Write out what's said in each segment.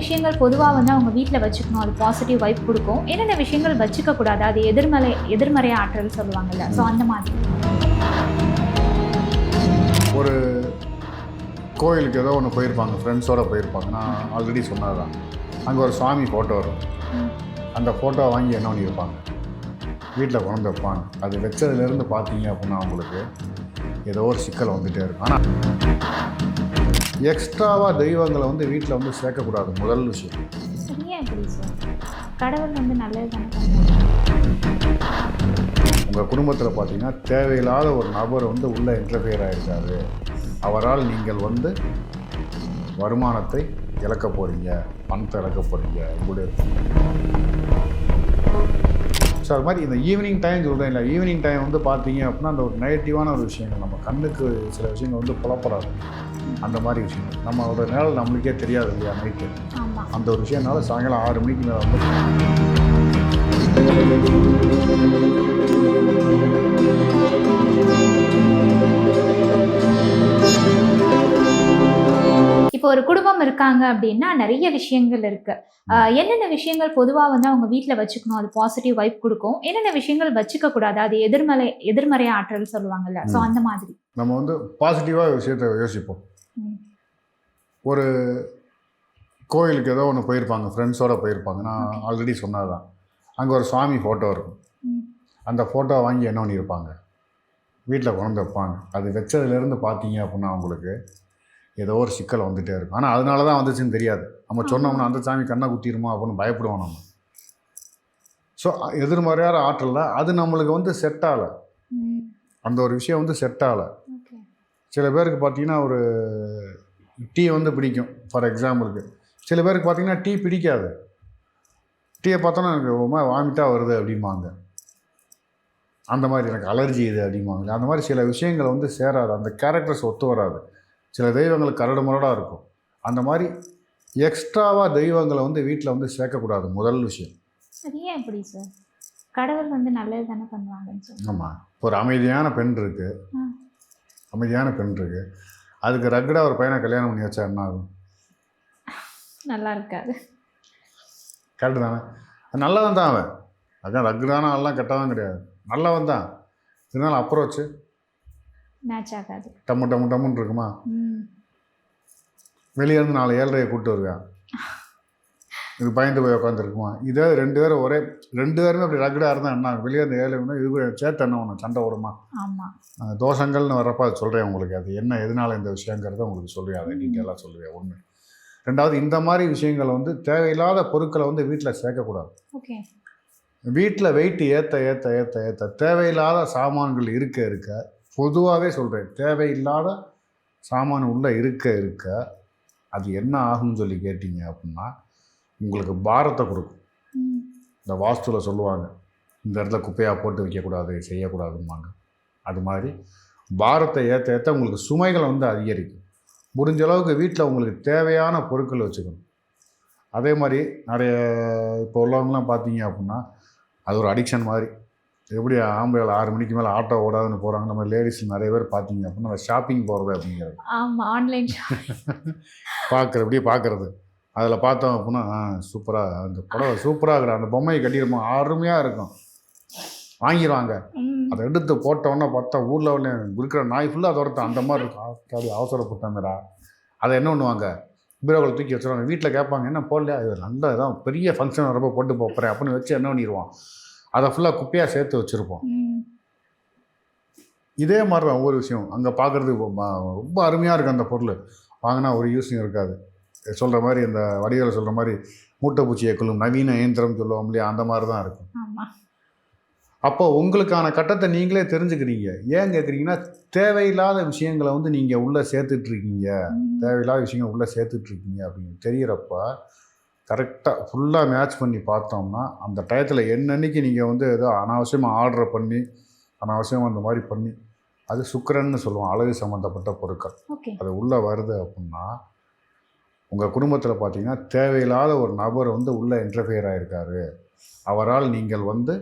விஷயங்கள் பொதுவாக வந்து அவங்க வீட்டில் வச்சுக்கணும், அது பாசிட்டிவ் வைப் கொடுக்கும், என்னென்ன விஷயங்கள் வச்சுக்க கூடாது, அது எதிர்மறை ஆற்றல் சொல்லுவாங்கல்ல, ஸோ அந்த மாதிரி. ஒரு கோயிலுக்கு ஏதோ ஒன்று போயிருப்பாங்க, ஃப்ரெண்ட்ஸோடு போயிருப்பாங்க. நான் ஆல்ரெடி சொன்னதுதான். அங்கே ஒரு சுவாமி ஃபோட்டோ வரும். அந்த ஃபோட்டோவை வாங்கி என்ன பண்ணியிருப்பாங்க, வீட்டில் கொண்டு வைப்பாங்க. அது வச்சதுலேருந்து பார்த்தீங்க அப்படின்னா அவங்களுக்கு ஏதோ ஒரு சிக்கல் வந்துகிட்டே இருக்கும். ஆனால் எக்ஸ்ட்ராவாக தெய்வங்களை வந்து வீட்டில் வந்து சேர்க்கக்கூடாது. முதல் விஷயம். சரியா எப்படி சார்? கடவுள் வந்து நல்லது தானே. உங்கள் குடும்பத்தில் பார்த்தீங்கன்னா தேவையில்லாத ஒரு நபர் வந்து உள்ளே இன்டர்ஃபியர் ஆகிருக்காரு. அவரால் நீங்கள் வந்து வருமானத்தை இழக்க போகிறீங்க, பணத்தை இழக்க போகிறீங்க உங்களுடைய. ஸோ அது மாதிரி இந்த ஈவினிங் டைம் சொல்கிறேன் இல்லை, ஈவினிங் டைம் வந்து பார்த்தீங்க அப்படின்னா அந்த ஒரு நெகட்டிவான ஒரு விஷயங்கள், நம்ம கண்ணுக்கு சில விஷயங்கள் வந்து புலப்படாது. அந்த மாதிரி விஷயங்கள் நம்மளோட நேரம் நம்மளுக்கே தெரியாது இல்லையா, நைட்டு. அந்த ஒரு விஷயம்னால சாயங்காலம் 6 மணிக்கு மேலே வந்து இப்போ ஒரு குடும்பம் இருக்காங்க அப்படின்னா நிறைய விஷயங்கள் இருக்கு. என்னென்ன விஷயங்கள் பொதுவாக வந்து அவங்க வீட்டில் வச்சுக்கணும், அது பாசிட்டிவ் வைப் கொடுக்கும், என்னென்ன விஷயங்கள் வச்சுக்க கூடாது, அது எதிர்மறை ஆற்றல் சொல்லுவாங்கல்ல, ஸோ அந்த மாதிரி. நம்ம வந்து பாசிட்டிவாக விஷயத்தை யோசிப்போம். ஒரு கோயிலுக்கு ஏதோ ஒன்று போயிருப்பாங்க, ஃப்ரெண்ட்ஸோடு போயிருப்பாங்க. நான் ஆல்ரெடி சொன்னதுதான். அங்கே ஒரு சுவாமி ஃபோட்டோ இருக்கும். அந்த ஃபோட்டோவை வாங்கி என்ன பண்ணியிருப்பாங்க, வீட்டில் கொண்டு வைப்பாங்க. அது வச்சதுலேருந்து பார்த்தீங்க அப்படின்னா அவங்களுக்கு ஏதோ ஒரு சிக்கல் வந்துகிட்டே இருக்கும். ஆனால் அதனால தான் வந்துச்சுன்னு தெரியாது. நம்ம சொன்னோம்னா அந்த சாமி கண்ணை குத்திடுமா அப்படின்னு பயப்படுவோம் நம்ம. ஸோ எதிர்மறையான ஆற்றலில் அது நம்மளுக்கு வந்து செட் ஆகலை. அந்த ஒரு விஷயம் வந்து செட் ஆகலை. சில பேருக்கு பார்த்தீங்கன்னா ஒரு டீ வந்து பிடிக்கும், ஃபார் எக்ஸாம்பிளுக்கு. சில பேருக்கு பார்த்தீங்கன்னா டீ பிடிக்காது. டீயை பார்த்தோன்னா எனக்கு வாமிட்டாக வருது அப்படிம்பாங்க. அந்த மாதிரி எனக்கு அலர்ஜி இது அப்படிம்பாங்க. அந்த மாதிரி சில விஷயங்கள் வந்து சேராது, அந்த கேரக்டர்ஸ் ஒத்து வராது. சில தெய்வங்கள் கரடு முரடாக இருக்கும். அந்த மாதிரி எக்ஸ்ட்ராவாக தெய்வங்களை வந்து வீட்டில் வந்து சேர்க்கக்கூடாது. முதல் விஷயம். சரியா எப்படி சார்? கடவுள் வந்து நல்லது தானே பண்ணுவாங்கன்னு சொல்லி. ஆமாம். ஒரு அமைதியான பெண் இருக்குது, அதுக்கு ரக்கடாக ஒரு பையனை கல்யாணம் பண்ணி வச்சா என்ன ஆகும்? நல்லா இருக்காது. கரெக்டு தானே? நல்லவன் தான் அவன். அதான் ரக்கடான ஆள்லாம் கெட்டவன் கிடையாது, நல்லவன் தான். இருந்தாலும் அப்ரோச்சு மேட்ச் ஆகாது. டம்முன்னு இருக்குமா? வெளியே இருந்து 4 ஏழரையை கூப்பிட்டு வருவேன், இது பயந்து போய் உட்காந்துருக்குமா? இதே 2 பேருமே அப்படி ரக்கடாக இருந்தால் என்ன, வெளியே இருந்து 7 இது சேர்த்து என்ன ஒன்று சண்டை ஓடுமா? தோஷங்கள்னு வர்றப்ப அது சொல்கிறேன் உங்களுக்கு. அது என்ன எதனால இந்த விஷயங்கிறத உங்களுக்கு சொல்லுவேன், அதை டீட்டெயிலாக சொல்லுவேன். ஒன்று. ரெண்டாவது, இந்த மாதிரி விஷயங்களை வந்து தேவையில்லாத பொருட்களை வந்து வீட்டில் சேர்க்கக்கூடாது. வீட்டில் வெயிட் ஏற்ற தேவையில்லாத சாமான்கள் இருக்க பொதுவாகவே சொல்கிறேன், தேவையில்லாத சாமான் உள்ளே இருக்க அது என்ன ஆகும்னு சொல்லி கேட்டிங்க அப்படின்னா உங்களுக்கு பாரத்தை கொடுக்கும். இந்த வாஸ்துவில் சொல்லுவாங்க, இந்த இடத்துல குப்பையாக போட்டு வைக்கக்கூடாது, செய்யக்கூடாதும்பாங்க. அது மாதிரி பாரத்தை ஏற்ற உங்களுக்கு சுமைகளை வந்து அதிகரிக்கும். முடிஞ்ச அளவுக்கு வீட்டில் உங்களுக்கு தேவையான பொருட்கள் வச்சுக்கணும். அதே மாதிரி நிறைய இப்போ உள்ளவங்களாம் பார்த்தீங்க அப்படின்னா அது ஒரு அடிக்ஷன் மாதிரி. எப்படி ஆம்பளை 6 மணிக்கு மேலே ஆட்டோ ஓடாதுன்னு போகிறாங்க, நம்ம லேடிஸ் நிறைய பேர் பார்த்தீங்க அப்படின்னா ஷாப்பிங் போகிறது அப்படிங்கிறது. ஆன்லைன் பார்க்குறது. அதில் பார்த்தோம் அப்படின்னா சூப்பராக அந்த புடவை சூப்பராக இருக்கிற அந்த பொம்மையை கட்டியிருப்போம், அருமையாக இருக்கும், வாங்கிடுவாங்க. அதை எடுத்து போட்டோன்னே பார்த்தா ஊரில் உள்ள இருக்கிற நாய் ஃபுல்லாக துரத்தம் அந்த மாதிரி இருக்கும். அது அவசரப்பட்டாங்கடா. அதை என்ன பண்ணுவாங்க, பீரோவில் தூக்கி வச்சுருவாங்க. வீட்டில் கேட்பாங்க, என்ன போடலையா, இது நல்ல இதான் பெரிய ஃபங்க்ஷன் வரப்போ போட்டு போகிறேன் அப்படின்னு வச்சு என்ன பண்ணிடுவோம், அதை ஃபுல்லாக குப்பையாக சேர்த்து வச்சுருப்போம். இதே மாதிரி தான் ஒவ்வொரு விஷயம் அங்கே பார்க்குறதுக்கு ரொம்ப அருமையாக இருக்குது. அந்த பொருள் வாங்கினா ஒரு யூஸும் இருக்காது. சொல்கிற மாதிரி இந்த வடிகளை சொல்கிற மாதிரி மூட்டைப்பூச்சியை கொள்ளும் நவீன இயந்திரம் சொல்லுவோம் இல்லையா, அந்த மாதிரி தான் இருக்கும். அப்போ உங்களுக்கான கட்டத்தை நீங்களே தெரிஞ்சுக்கிறீங்க. ஏன் கேட்குறீங்கன்னா, தேவையில்லாத விஷயங்களை வந்து நீங்கள் உள்ளே சேர்த்துட்ருக்கீங்க, அப்படின்னு தெரிகிறப்ப கரெக்டாக ஃபுல்லாக மேட்ச் பண்ணி பார்த்தோம்னா அந்த டயத்தில் என்னன்னைக்கு நீங்கள் வந்து ஏதோ அனாவசியமாக ஆர்டரை பண்ணி அனாவசியமாக அந்த மாதிரி பண்ணி, அது சுக்கிரன்னு சொல்லுவோம், அழகு சம்மந்தப்பட்ட பொருட்கள். அது உள்ளே வருது அப்படின்னா உங்கள் குடும்பத்தில் பார்த்தீங்கன்னா தேவையில்லாத ஒரு நபர் வந்து உள்ளே இன்டர்ஃபியர் ஆகிருக்காரு. அவரால் நீங்கள் வந்து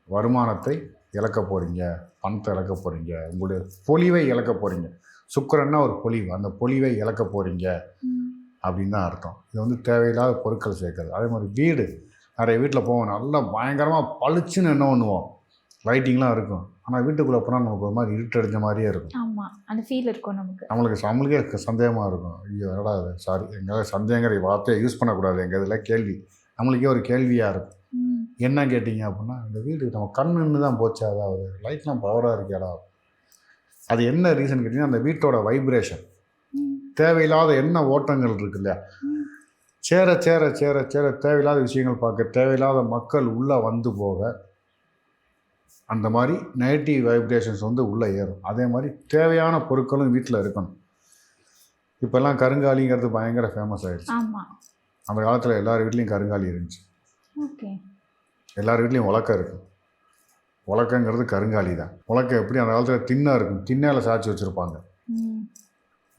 வருமானத்தை இழக்க போகிறீங்க, பணத்தை இழக்க போகிறீங்க, உங்களுடைய பொலிவை இழக்க போகிறீங்க. சுக்கிரன்னா ஒரு பொலிவு, அந்த பொலிவை இழக்க போகிறீங்க அப்படின்னு தான் அர்த்தம். இது வந்து தேவையில்லாத பொருட்கள் சேர்க்குறது. அதே மாதிரி வீடு, நிறைய வீட்டில் போவோம், நல்லா பயங்கரமாக பளிச்சுன்னு என்ன பண்ணுவோம், லைட்டிங்லாம் இருக்கும். ஆனால் வீட்டுக்குள்ளே போனால் நமக்கு ஒரு மாதிரி இருட்டடிஞ்ச மாதிரியே இருக்கும். ஆமா, அந்த ஃபீல் இருக்கும் நமக்கு. நம்மளுக்கே சந்தேகமாக இருக்கும். ஐயோ என்னடா அது, சாரி, எங்கேயாவது சந்தேகங்கிற வார்த்தையை யூஸ் பண்ணக்கூடாது, எங்கள் இதில் கேள்வி, நம்மளுக்கே ஒரு கேள்வியாக இருக்கும். என்ன கேட்டிங்க அப்படின்னா, இந்த வீடு நம்ம கண்ணுன்னு தான் போச்சு, அதாவது லைட்லாம் பவராக இருக்கேடா. அது என்ன ரீசன் கேட்டிங்கன்னா, அந்த வீட்டோட வைப்ரேஷன், தேவையில்லாத என்ன ஓட்டங்கள் இருக்கு இல்லையா, சேர சேர சேர சேர தேவையில்லாத விஷயங்கள் பார்க்க, தேவையில்லாத மக்கள் உள்ளே வந்து போக, அந்த மாதிரி நெகட்டிவ் வைப்ரேஷன்ஸ் வந்து உள்ளே ஏறும். அதே மாதிரி தேவையான பொருட்களும் வீட்டில் இருக்கணும். இப்போல்லாம் கருங்காலிங்கிறது பயங்கர ஃபேமஸ் ஆகிடுச்சு. அந்த காலத்தில் எல்லார் வீட்லேயும் கருங்காலி இருந்துச்சு. எல்லார் வீட்லேயும் உலக்கை இருக்கும். உலக்கைங்கிறது கருங்காலி தான். உலக்கை எப்படி அந்த காலத்தில் தின்னாக இருக்கும், திண்ணையில் சாய்ச்சி வச்சுருப்பாங்க.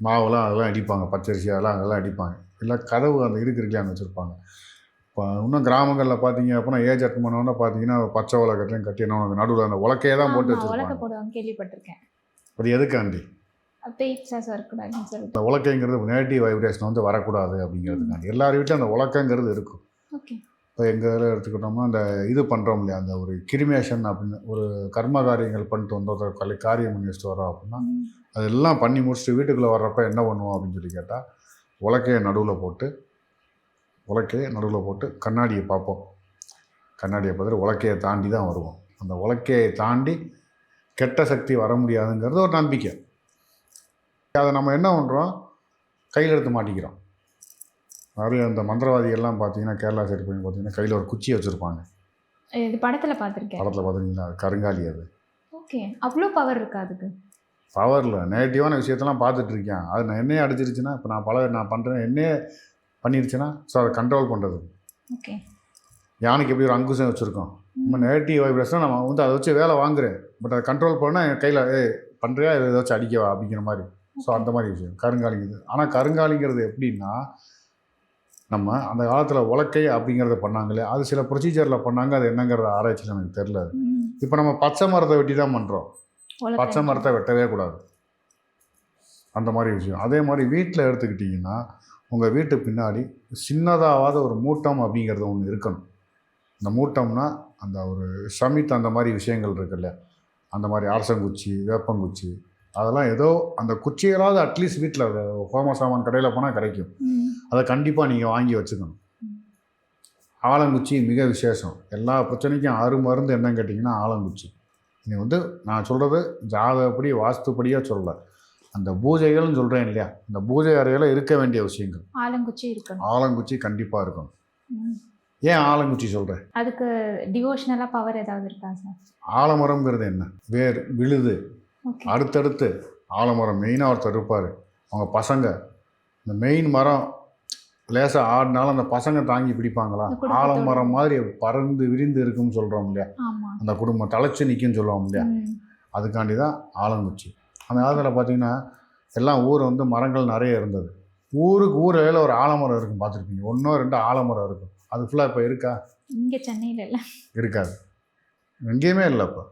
மாவுலாம் அதெல்லாம் அடிப்பாங்க, பச்சரிசி அதெல்லாம் அடிப்பாங்க. இல்லை கதவு அந்த இருக்குன்னு வச்சுருப்பாங்க. இப்போ இன்னும் கிராமங்களில் பார்த்தீங்க அப்படின்னா ஏஜ் அட்டன் பண்ணோன்னா பார்த்தீங்கன்னா பச்சை உலகத்தையும் கட்டி என்ன நடுவில் அந்த உலக்கையே தான் போட்டு வச்சுருப்பாங்க. கேள்விப்பட்டிருக்கேன். அது எதுக்காண்டி? அந்த உலக்கைங்கிறது நெகட்டிவ் வைப்ரேஷன் வந்து வரக்கூடாது அப்படிங்கிறதுக்காண்டி எல்லார் வீட்டிலும் அந்த உலக்கைங்கிறது இருக்கும். இப்போ எங்கள் இதில் எடுத்துக்கிட்டோம்னா அந்த இது பண்ணுறோம் இல்லையா, அந்த ஒரு கிரிமேஷன் அப்படின்னு ஒரு கர்ம காரியங்கள் பண்ணிட்டு வந்தோம், காரியம் பண்ணி வச்சுட்டு வரோம் அப்படின்னா அதெல்லாம் பண்ணி முடிச்சுட்டு வீட்டுக்குள்ளே வர்றப்ப என்ன பண்ணுவோம் அப்படின்னு சொல்லி கேட்டால், உலக்கையை நடுவில் போட்டு கண்ணாடியை பார்ப்போம். கண்ணாடியை பார்த்துட்டு உலக்கையை தாண்டி தான் வருவோம். அந்த உலக்கையை தாண்டி கெட்ட சக்தி வர முடியாதுங்கிறது ஒரு நம்பிக்கை. அதை நம்ம என்ன பண்ணுறோம், கையில் எடுத்து மாட்டிக்கிறோம். நிறைய அந்த மந்திரவாதிகள்லாம் பார்த்தீங்கன்னா கேரளா சைடு போய் பார்த்தீங்கன்னா கையில் ஒரு குச்சி வச்சுருப்பாங்க. படத்தில் பார்த்துருக்கீங்களா? அது கருங்காலி. அது அவ்வளோ பவர் இருக்கா அதுக்கு? பவரில் நெகட்டிவான விஷயத்தெல்லாம் பார்த்துட்ருக்கேன். அது நான் என்னையே அடிச்சிருச்சுன்னா, இப்போ நான் பண்ணுறேன் என்னையே பண்ணிருச்சுன்னா, ஸோ அதை கண்ட்ரோல் பண்ணுறது. யானைக்கு எப்படி ஒரு அங்குசம் வச்சுருக்கோம், நம்ம நெகட்டிவ் வைப்ரேஷன் நம்ம வந்து அதை வச்சு வேலை வாங்குறேன், பட் அதை கண்ட்ரோல் பண்ணால் என் கையில் பண்ணுறியா இதை வச்சு அடிக்கவா அப்படிங்கிற மாதிரி. ஸோ அந்த மாதிரி விஷயம் கருங்காலிங்கிறது. ஆனால் கருங்காலிங்கிறது எப்படின்னா, நம்ம அந்த காலத்தில் உலக்கை அப்படிங்கிறத பண்ணாங்களே, அது சில ப்ரொசீஜரில் பண்ணாங்க. அது என்னங்கிறத ஆராய்ச்சியில் எனக்கு தெரில. இப்போ நம்ம பச்சை மரத்தை வெட்டி தான் பண்ணுறோம். பச்சை மரத்தை வெட்டவே கூடாது, அந்த மாதிரி விஷயம். அதே மாதிரி வீட்டில் எடுத்துக்கிட்டிங்கன்னா, உங்கள் வீட்டு பின்னாடி சின்னதாவது ஒரு மூட்டம் அப்படிங்கிறது ஒன்று இருக்கணும். இந்த மூட்டம்னா அந்த ஒரு சமித் அந்த மாதிரி விஷயங்கள் இருக்குல்ல, அந்த மாதிரி அரசங்குச்சி, வேப்பங்குச்சி, அதெல்லாம் ஏதோ அந்த குச்சிகளாவது அட்லீஸ்ட் வீட்டில் ஹோம சாமான் கடையில் போனால் கிடைக்கும். அதை கண்டிப்பாக நீங்கள் வாங்கி வச்சுக்கணும். ஆலங்குச்சி மிக விசேஷம். எல்லா பிரச்சனைக்கும் மருந்து என்னன்னு கேட்டிங்கன்னா ஆலங்குச்சி. நீங்கள் வந்து நான் சொல்கிறது ஜாதகப்படி வாஸ்துப்படியாக சொல்லலை, அந்த பூஜைகள்னு சொல்கிறேன் இல்லையா, அந்த பூஜை அறையில் இருக்க வேண்டிய விஷயங்கள் ஆலங்குச்சி கண்டிப்பாக இருக்கணும். ஏன் ஆலங்குச்சி சொல்கிறேன்? அதுக்கு டிவோஷனலாக பவர் ஏதாவது இருக்கா சார்? ஆலமரம்ங்கிறது என்ன, வேர் விழுது அடுத்தடுத்து ஆலமரம் மெயினாக ஒருத்தர் இருப்பார். அவங்க பசங்க இந்த மெயின் மரம் லேசாக ஆடினாலும் அந்த பசங்க தாங்கி பிடிப்பாங்களா, ஆலமரம் மாதிரி பறந்து விரிந்து இருக்குன்னு சொல்கிறோம் இல்லையா, அந்த குடும்பம் தலைச்சி நிற்குன்னு சொல்லுவோம் இல்லையா, அதுக்காண்டி தான் ஆலங்குச்சி. அந்த காலத்தில் பார்த்தீங்கன்னா எல்லாம் ஊர் வந்து மரங்கள் நிறைய இருந்தது. ஊருக்கு ஊரில் ஒரு ஆலமரம் இருக்கும், பார்த்துருப்பீங்க. 1-2 ஆலமரம் இருக்கும். அது ஃபுல்லாக இப்போ இருக்கா? இங்கே சென்னையில் இல்லை, இருக்காது. எங்கேயுமே இல்லை. இப்போ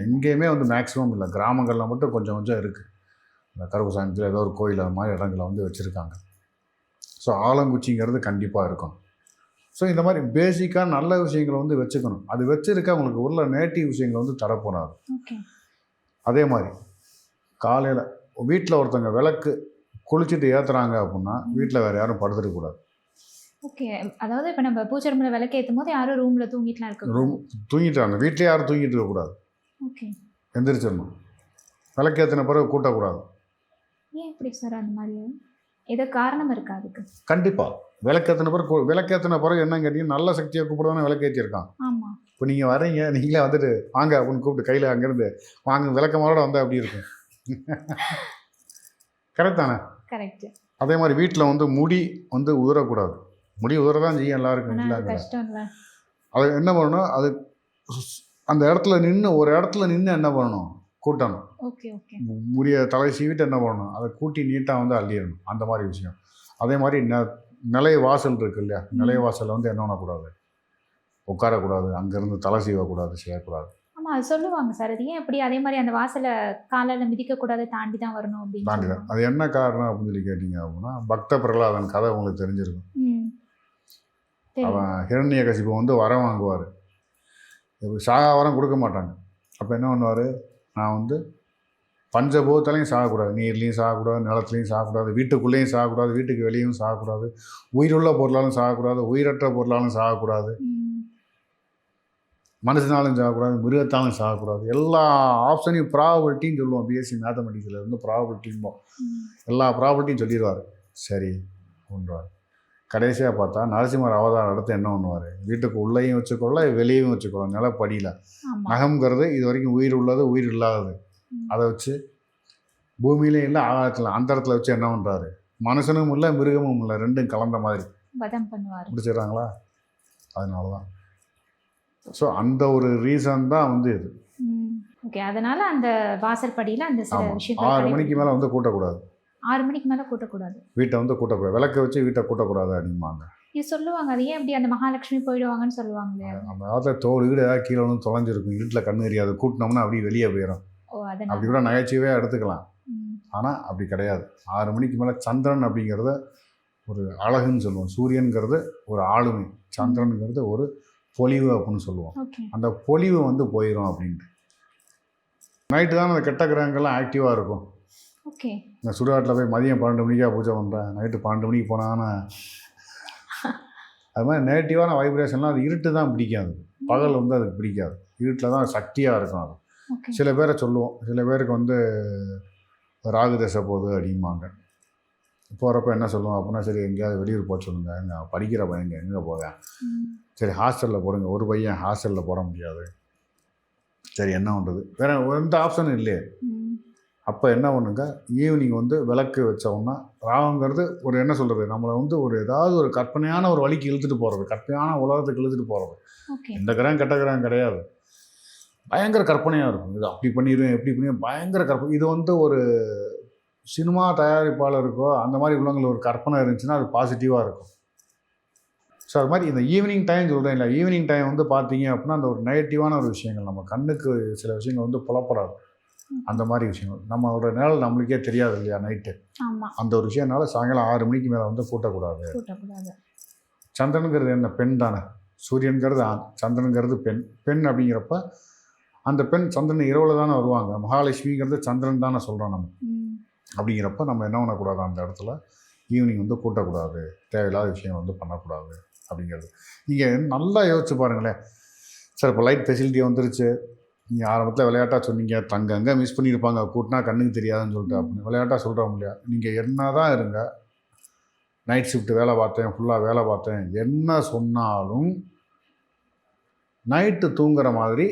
எங்கேயுமே வந்து மேக்ஸிமம் இல்லை. கிராமங்களில் மட்டும் கொஞ்சம் கொஞ்சம் இருக்குது. இந்த கருப்புசாமித்தில் ஏதோ ஒரு கோயில் அது மாதிரி இடங்களை வந்து வச்சுருக்காங்க. ஸோ ஆலங்குச்சிங்கிறது கண்டிப்பாக இருக்கும். ஸோ இந்த மாதிரி பேசிக்காக நல்ல விஷயங்களை வந்து வச்சுக்கணும். அது வச்சுருக்க உங்களுக்கு உள்ள நேட்டிவ் விஷயங்களை வந்து தரப்போனாது. அதே மாதிரி காலையில் வீட்டில் ஒருத்தவங்க விளக்கு குளிச்சுட்டு ஏற்றுறாங்க அப்படின்னா வீட்டில் வேறு யாரும் படுத்துடக்கூடாது. அதாவது இப்போ நம்ம பூஜை ரூமில் விளக்கு ஏற்றும் போது யாரும் ரூமில் தூங்கிட்டுலாம் தூங்கிட்டாங்க, வீட்டிலே யாரும் தூங்கிட்டு இருக்கக்கூடாது. எந்திரிச்சிடணும். விளக்கு ஏற்றின பிறகு கூட்டக்கூடாது. ஏன் எப்படி சார்? அந்த மாதிரி ஏதோ காரணம் இருக்கா அதுக்கு? கண்டிப்பாக விளக்கேற்றின பிறகு என்னன்னு கேட்டிங்கன்னா, நல்ல சக்தியை கூப்பிடுவானே விளக்கேற்றிருக்கான். ஆமாம். இப்போ நீங்கள் வரீங்க, நீங்களே வந்துட்டு வாங்க அப்படின்னு கூப்பிட்டு கையில் அங்கேருந்து வாங்க விளக்கமாரோட வந்தால் அப்படி இருக்கும். கரெக்ட் தானே? கரெக்ட். அதே மாதிரி வீட்டில் வந்து முடி வந்து உதறக்கூடாது. முடி உதறதான் செய்யும் எல்லாருக்கும். இல்லை அது என்ன பண்ணணும், அது அந்த இடத்துல நின்று ஒரு இடத்துல நின்று என்ன பண்ணணும், கூட்டணும். முடிய தலை சீவிட்டு என்ன பண்ணணும், அதை கூட்டி நீட்டாக வந்து அள்ளிடணும். அந்த மாதிரி விஷயம். அதே மாதிரி நிலைய வாசல் இருக்கு இல்லையா, நிலைய வாசலில் வந்து என்ன பண்ணக்கூடாது, உட்காரக்கூடாது, அங்கேருந்து தலை சீவக்கூடாது, செய்யக்கூடாது. அது சொல்லுவாங்க சார். அது ஏன் அப்படி? அதே மாதிரி அந்த வாசலை காலால மிதிக்கக்கூடாது, தாண்டி தான் வரணும் அப்படின்னு தாண்டி தான். சொல்லுவாங்க. அது என்ன காரணம் அப்படின்னு சொல்லி கேட்டிங்க அப்படின்னா, பக்த பிரகலாதன் கதை உங்களுக்கு தெரிஞ்சிருக்கும். ம். தெரியும். அவன் ஹிரண்யகசிபு வந்து வரம் வாங்குவார். சாகா வரம் கொடுக்க மாட்டாங்க. அப்போ என்ன பண்ணுவார், நான் வந்து பஞ்சபூதத்துலையும் சாகக்கூடாது, நீர்லேயும் சாகக்கூடாது, நிலத்துலையும் சாகக்கூடாது, வீட்டுக்குள்ளேயும் சாகக்கூடாது, வீட்டுக்கு வெளியும் சாகக்கூடாது, உயிருள்ள பொருளாலும் சாகக்கூடாது, உயிரற்ற பொருளாலும் சாகக்கூடாது, ம். மனுஷனாலும் சாகக்கூடாது, மிருகத்தாலும் சாகக்கூடாது. எல்லா ஆப்ஷனையும் ப்ராபபிலிட்டின்னு சொல்லுவோம். பிஎஸ்சி மேத்தமெட்டிக்ஸில் இருந்து ப்ராபபிலிட்டிம்போம். ம். எல்லா ப்ராபபிலிட்டியும் சொல்லிடுவார். சரி பண்ணுவார். கடைசியாக பார்த்தா நரசிம்மர் அவதாரம் எடுத்து என்ன பண்ணுவார், வீட்டுக்கு உள்ளேயும் வச்சுக்கொள்ள வெளியேயும் வச்சுக்கொள்ள, நிலப்படியில் ஆமா. நகம்ங்கிறது இது வரைக்கும் உயிர் உள்ளது உயிர் இல்லாதது, ம். அதை வச்சு பூமியிலையும் இல்லை ஆகாயத்தில் அந்த இடத்துல வச்சு என்ன பண்ணுறாரு, மனுஷனும் இல்லை மிருகமும் இல்லை, ரெண்டும் கலந்த மாதிரி வதம் பண்ணுவார். பிடிச்சிடுறாங்களா. அதனால தான். ஸோ அந்த ஒரு ரீசன் தான் வந்து இது. ஓகே. அதனால அந்த வாசல் படியில அந்த சில ஆமாம், விஷயங்கள் 6 மணிக்கு மேலே வந்து கூட்டக்கூடாது, 6 மணிக்கு மேல கூட்டக்கூடாது. வீட்டை வந்து கூட்டக்கூடாது, விளக்க வச்சு வீட்டை கூட்டக்கூடாது அப்படிம்பாங்க. இது சொல்லுவாங்க. அது ஏன் அப்படி? அந்த மகாலட்சுமி போயிடுவாங்கன்னு சொல்லுவாங்களே. அந்த காலத்தில் தோல் வீடு ஏதாவது கீழே வந்து தொலைஞ்சிருக்கும், வீட்டில் கண்ணு எரியாது, கூட்டினோம்னா அப்படியே வெளியே போயிடும். ஓ, அதனால. அப்படி கூட நகைச்சுவையாக எடுத்துக்கலாம். ம். ஆனால் அப்படி கிடையாது. 6 மணிக்கு மேலே சந்திரன் அப்படிங்கிறத ஒரு அழகுன்னு சொல்லுவோம். சூரியனுங்கிறது ஒரு ஆளுமை, சந்திரனுங்கிறது ஒரு பொலிவு அப்படின்னு சொல்லுவோம். ஓகே. அந்த பொலிவு வந்து போயிடும் அப்படின்ட்டு. நைட்டு தான் அந்த கெட்ட கிரகங்கள்லாம் ஆக்டிவாக இருக்கும். ஓகே. இந்த சுடுகாட்டில் போய் மதியம் 12 மணிக்காக பூஜை பண்ணுறேன், நைட்டு 12 மணிக்கு போனான்னா அது மாதிரி நெகட்டிவான வைப்ரேஷன்லாம் அது இருட்டு தான் பிடிக்காது, பகல் வந்து அதுக்கு பிடிக்காது. இருட்டில் தான் சக்தியாக இருக்கும் அது. ஓகே. சில பேரை சொல்லுவோம், சில பேருக்கு வந்து ராகு தசை போகுது அப்படிம்பாங்க. போகிறப்ப என்ன சொல்லுவோம் அப்படின்னா, சரி எங்கேயாவது வெளியூர் போக சொல்லுங்கள், நான் படிக்கிற பையங்க எங்கே போவேன், ம். சரி ஹாஸ்டலில் போடுங்க, ஒரு பையன் ஹாஸ்டலில் போட முடியாது, சரி என்ன பண்ணுறது, வேறு எந்த ஆப்ஷனும் இல்லையே. ம். அப்போ என்ன பண்ணுங்க, ஈவினிங் வந்து விளக்கு வச்சோம்னா, ராகுங்கிறது ஒரு என்ன சொல்கிறது, நம்மளை வந்து ஒரு ஏதாவது ஒரு கற்பனையான ஒரு வழிக்கு இழுத்துட்டு போகிறது, கற்பனையான உலகத்துக்கு இழுத்துட்டு போகிறது. ஓகே. எந்த கிரகம் கெட்ட கிரகம் கிடையாது, பயங்கர கற்பனையாக இருக்கும். இது அப்படி பண்ணிடுவேன் எப்படி பண்ணிடுவேன், பயங்கர கற்பனை. இது வந்து ஒரு சினிமா தயாரிப்பாளருக்கோ அந்த மாதிரி உள்ளவங்களுக்கு ஒரு கற்பனை இருந்துச்சுன்னா அது பாசிட்டிவாக இருக்கும். ஸோ அது மாதிரி இந்த ஈவினிங் டைம் சொல்கிறேன் இல்லை, ஈவினிங் டைம் வந்து பார்த்தீங்க அப்படின்னா அந்த ஒரு நெகட்டிவான ஒரு விஷயங்கள், நம்ம கண்ணுக்கு சில விஷயங்கள் வந்து புலப்படாது. அந்த மாதிரி விஷயங்கள் நம்மளோட நிழல் நம்மளுக்கே தெரியாது இல்லையா நைட்டு. ஆமா. அந்த ஒரு விஷயம்னால சாயங்காலம் 6 மணிக்கு மேலே வந்து கூட்டக்கூடாது. கூட்டக்கூடாது. சந்திரனுங்கிறது என்ன, பெண் தானே. சூரியனுங்கிறது ஆண், சந்திரனுங்கிறது பெண். பெண் அப்படிங்கிறப்ப அந்த பெண் சந்திரன் இரவில் தானே வருவாங்க. மகாலட்சுமிங்கிறது சந்திரன் தானே சொல்கிறோம் நம்ம. ம். அப்படிங்கிறப்ப நம்ம என்ன பண்ணக்கூடாது, அந்த இடத்துல ஈவினிங் வந்து கூட்டக்கூடாது, தேவையில்லாத விஷயம் வந்து பண்ணக்கூடாது அப்படிங்கிறது. நீங்கள் நல்லா யோசிச்சு பாருங்களேன் சார். இப்போ லைட் ஃபெசிலிட்டி வந்துருச்சு, நீங்கள் ஆரம்பத்தில் விளையாட்டாக சொன்னீங்க, தங்கங்க மிஸ் பண்ணியிருப்பாங்க கூட்டினா கண்ணுக்கு தெரியாதுன்னு சொல்லிட்டு, அப்படின்னு விளையாட்டாக சொல்கிறோம் இல்லையா. நீங்கள் என்ன தான் இருங்க, நைட் ஷிஃப்ட் வேலை பார்த்தேன், ஃபுல்லாக வேலை பார்த்தேன், என்ன சொன்னாலும் நைட்டு தூங்குற மாதிரி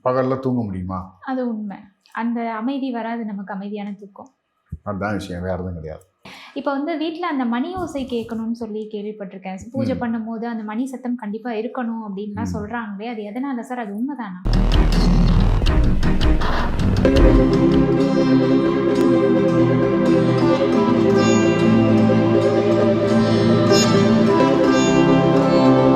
பகலில் தூங்க முடியுமா? அது உண்மை. அந்த அமைதி வராது நமக்கு, அமைதியான தூக்கம். அதுதான் விஷயம், வேறு எதுவும் கிடையாது. இப்போ வந்து வீட்டில் அந்த மணி ஓசை கேட்கணும்னு சொல்லி கேள்விப்பட்டிருக்கேன். பூஜை பண்ணும்போது அந்த மணி சத்தம் கண்டிப்பாக இருக்கணும் அப்படின்லாம் சொல்கிறாங்களே, அது எதனால சார்? அது உண்மைதானா?